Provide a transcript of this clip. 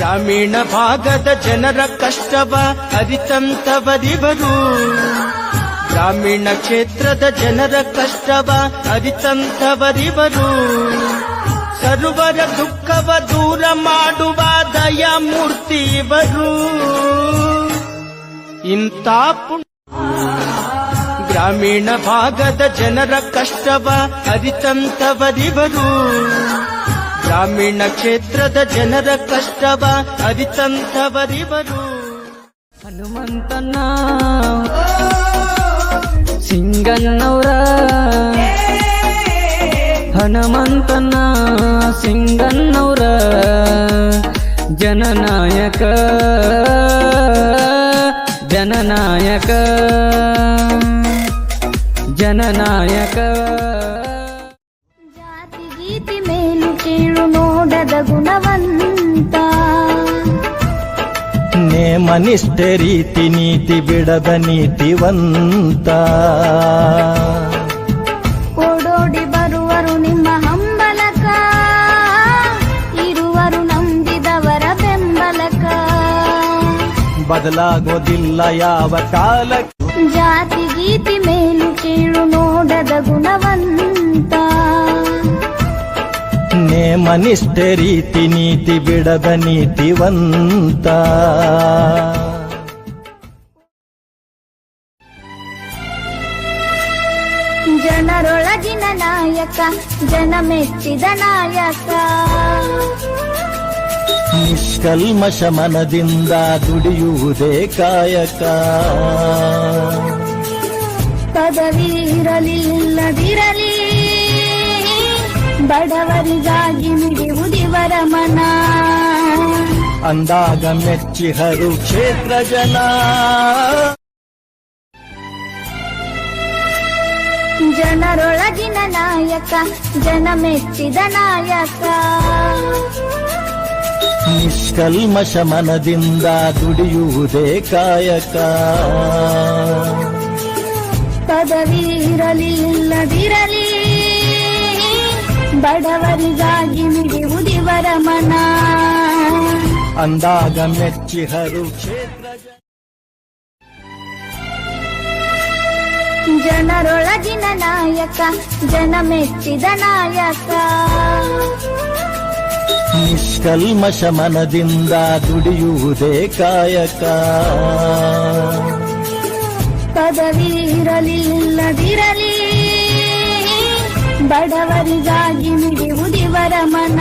ಗ್ರಾಮೀಣ ಭಾಗದ ಜನರ ಕಷ್ಟವ ಅರಿತಂತವರಿವರು. ಗ್ರಾಮೀಣ ಕ್ಷೇತ್ರದ ಜನರ ಕಷ್ಟವ ಅರಿತಂತವರಿವರು. ಸರ್ವರ ದುಃಖವ ದೂರ ಮಾಡುವ ದಯಾಮೂರ್ತಿ ಇವರು. ಇಂಥ ಗ್ರಾಮೀಣ ಭಾಗದ ಜನರ ಕಷ್ಟವ ಅರಿತಂತವರಿವರು. ಗ್ರಾಮೀಣ ಕ್ಷೇತ್ರದ ಜನರ ಕಷ್ಟವ ಅರಿತಂತವರಿವರು. ಹನುಮಂತನ ಸಿಂಗನ್ನವರ, ಹನುಮಂತನ ಸಿಂಗನ್ನವರ ಜನನಾಯಕ ಜನನಾಯಕ ಜನನಾಯಕ. ಜಾತಿ ಗೀತಿ ಮೇಲು ಕೀಳು ನೋಡದ ಗುಣವಂತ, ನೇಮ ನಿಷ್ಠೆ ರೀತಿ ನೀತಿ ಬಿಡದ ನೀತಿವಂತ. ಓಡೋಡಿ ಬರುವರು ನಿಮ್ಮ ಹಂಬಲಕ, ಇರುವರು ನಂಬಿದವರ ಬೆಂಬಲಕ. ಬದಲಾಗೋದಿಲ್ಲ ಯಾವ ಕಾಲಕ್ಕೆ. ಜಾತಿ ಗೀತಿ ಮೇಲು ಕೀಳು ನೋಡದ ಗುಣವಂತ, ನೇಮ ನಿಷ್ಠೆ ರೀತಿ ನೀತಿ ಬಿಡದ ನೀತಿವಂತ. ಜನರೊಳಗಿನ ನಾಯಕ ಜನ ಮೆಚ್ಚಿದ ನಾಯಕ. ನಿಷ್ಕಲ್ಮಶ ಮನದಿಂದ ದುಡಿಯುವುದೇ ಕಾಯಕ. ಪದವಿ ಇರಲಿಲ್ಲದಿರಲಿ ಬಡವರಿಗಾಗಿ ಮಿಡಿಯುವುದಿವರ ಮನ. ಅಂದಾಗ ಮೆಚ್ಚಿಹರು ಕ್ಷೇತ್ರ ಜನ. ಜನರೊಳಗಿನ ನಾಯಕ ಜನ ಮೆಚ್ಚಿದ ನಾಯಕ. ನಿಷ್ಕಲ್ಮಶ ಮನದಿಂದ ದುಡಿಯುವುದೇ ಕಾಯಕ. ಪದವಿ ಇರಲಿಲ್ಲದಿರಲಿ ಬಡವರಿಗಾಗಿ ಮಿಡಿಯುವುದಿವರ ಮನ. ಅಂದಾಗ ಮೆಚ್ಚಿಹರು ಕ್ಷೇತ್ರ ಜನ. ಜನರೊಳಗಿನ ನಾಯಕ ಜನ ಮೆಚ್ಚಿದ ನಾಯಕ. ನಿಷ್ಕಲ್ಮಶ ಮನದಿಂದ ದುಡಿಯುವುದೇ ಕಾಯಕ. ಪದವಿ ಇರಲಿಲ್ಲದಿರಲಿ ಬಡವರಿಗಾಗಿ ಮಿಡಿಯುವುದಿವರ ಮನ.